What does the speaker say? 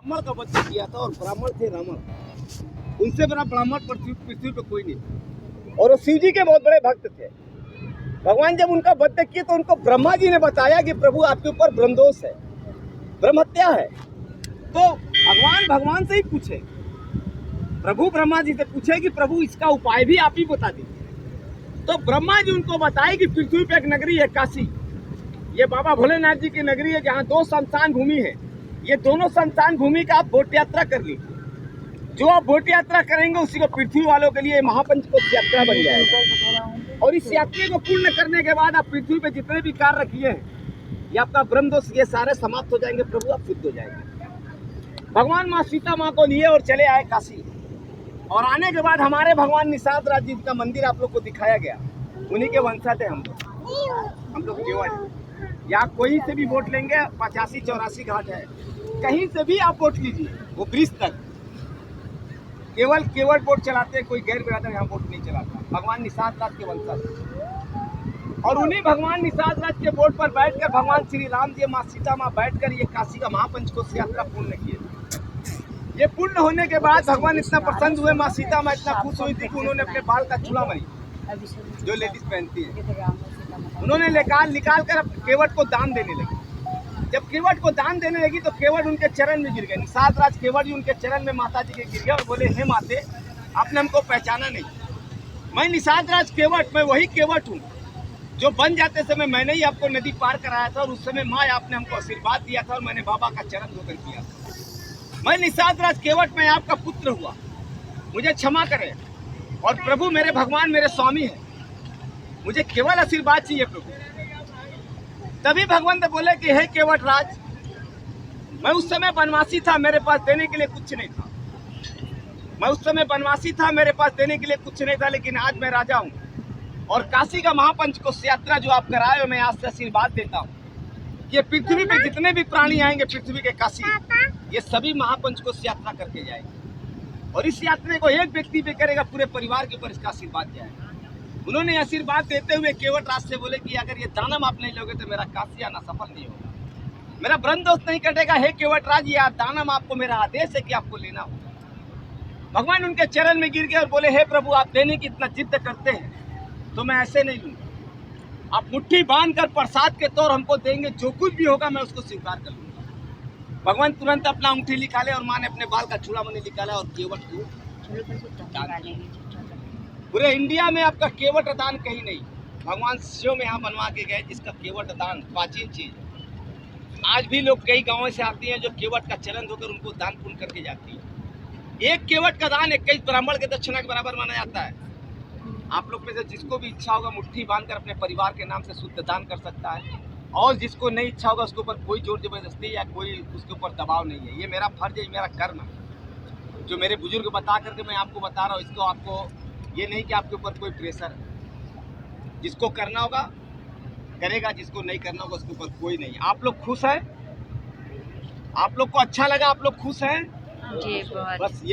ब्राह्मण का वध किया था और ब्राह्मण थे रावण। उनसे बड़ा ब्राह्मण पृथ्वी पे कोई नहीं। और वो शिव जी के बहुत बड़े भक्त थे। भगवान जब उनका वध किए तो उनको ब्रह्मा जी ने बताया कि प्रभु आपके ऊपर ब्रह्मदोष है, ब्रह्म हत्या है। तो भगवान से ही पूछे, प्रभु ब्रह्मा जी से पूछे कि प्रभु इसका उपाय भी आप ही बता दीजिए। तो ब्रह्मा जी उनको बताए कि पृथ्वी पे एक नगरी है काशी, ये बाबा भोलेनाथ जी की नगरी है जहाँ 2 शमशान भूमि है। ये दोनों शमशान भूमि का आप बोट यात्रा कर लीजिए। जो आप बोट यात्रा करेंगे उसी को पृथ्वी वालों के लिए महापंचकोश यात्रा बन जाएगा। और इस यात्रा को पूर्ण करने के बाद आप पृथ्वी पे जितने भी कार्य किए हैं, ये आपका ब्रह्मदोष ये सारे समाप्त हो जाएंगे, प्रभु आप शुद्ध हो जाएंगे। भगवान माँ सीता माँ को लिए और चले आए काशी। और आने के बाद हमारे भगवान निषाद राज जी का मंदिर आप लोग को दिखाया गया। उन्हीं के वंशज थे हम लोग केवट। या कोई से भी वोट लेंगे, 85-84 घाट है, कहीं से भी आप वोट लीजिए, वो ब्रिज तक केवल वोट चलाते हैं। कोई गैर बिरादर यहाँ वोट नहीं चलाता। भगवान निषाद राज के वंशज। और उन्हीं भगवान निषाद राज के वोट पर बैठकर भगवान श्री राम जी माँ सीता माँ बैठकर ये काशी का महापंचकोश यात्रा पूर्ण किए। ये पूर्ण होने के बाद भगवान इतना प्रसन्न हुए, माँ सीता माँ इतना खुश हुई थी कि उन्होंने अपने बाल का चूड़ामणि जो लेडीज पहनती है उन्होंने निकाल कर केवट को दान देने लगी। जब केवट को दान देने लगी तो केवट उनके चरण में गिर गए। निषाद राज केवट जी उनके चरण में माता जी के गिर गए और बोले, हे माते, आपने हमको पहचाना नहीं। मैं निषाद राज केवट, मैं वही केवट हूँ जो बन जाते समय मैंने ही आपको नदी पार कराया था। और उस समय माँ आपने हमको आशीर्वाद दिया था और मैंने बाबा का चरण धोकर किया था। मैं निषाद राज केवट, मैं आपका पुत्र हुआ, मुझे क्षमा करें। और प्रभु मेरे भगवान मेरे स्वामी हैं, मुझे केवल आशीर्वाद चाहिए प्रभु। तभी भगवंत बोले कि हे केवट राज, मैं उस समय वनवासी था, मेरे पास देने के लिए कुछ नहीं था। मैं उस समय वनवासी था, मेरे पास देने के लिए कुछ नहीं था, लेकिन आज मैं राजा हूँ। और काशी का महापंचकोश यात्रा जो आप कराए हो, मैं आज से आशीर्वाद देता हूँ कि ये पृथ्वी पे जितने भी प्राणी आएंगे पृथ्वी के काशी, ये सभी महापंचकोश यात्रा करके जाएंगे। और इस यात्रा को एक व्यक्ति भी करेगा, पूरे परिवार के ऊपर इसका आशीर्वाद जाएगा। उन्होंने आशीर्वाद देते हुए केवट राज से बोले कि अगर ये दानम आप नहीं लोगे तो मेरा काशी आना सफल नहीं होगा, मेरा ब्रह्मदोष नहीं कटेगा। हे केवट राज, ये दानम आपको मेरा आदेश है कि आपको लेना होगा। भगवान उनके चरण में गिर गए और बोले, हे प्रभु, आप देने की इतना जिद्द करते हैं तो मैं ऐसे नहीं लूंगा। आप मुट्ठी बांध कर प्रसाद के तौर हमको देंगे, जो कुछ भी होगा मैं उसको स्वीकार कर लूंगा। भगवान तुरंत अपना अंगूठी निकाले और माँ ने अपने बाल का चूड़ामणि निकाला और केवट को पूरे इंडिया में आपका केवट दान कहीं नहीं। भगवान शिव में यहाँ बनवा के गए जिसका केवट दान प्राचीन चीज है। आज भी लोग कई गांवों से आती हैं जो केवट का चरण धोकर उनको दान पुण्य करके जाती है। एक केवट का दान 21 ब्राह्मण के दक्षिणा के बराबर माना जाता है। आप लोग में से जिसको भी इच्छा होगा मुट्ठी बांधकर अपने परिवार के नाम से शुद्ध दान कर सकता है। और जिसको नहीं इच्छा होगा उसके ऊपर कोई जोर जबरदस्ती या कोई उसके ऊपर दबाव नहीं है। ये मेरा फर्ज है, मेरा कर्म है जो मेरे बुजुर्ग बता करके मैं आपको बता रहा हूँ। इसको आपको ये नहीं कि आपके ऊपर कोई प्रेशर है। जिसको करना होगा करेगा, जिसको नहीं करना होगा उसके ऊपर कोई नहीं। आप लोग खुश हैं? आप लोग को अच्छा लगा? आप लोग खुश हैं? जी, बहुत। बस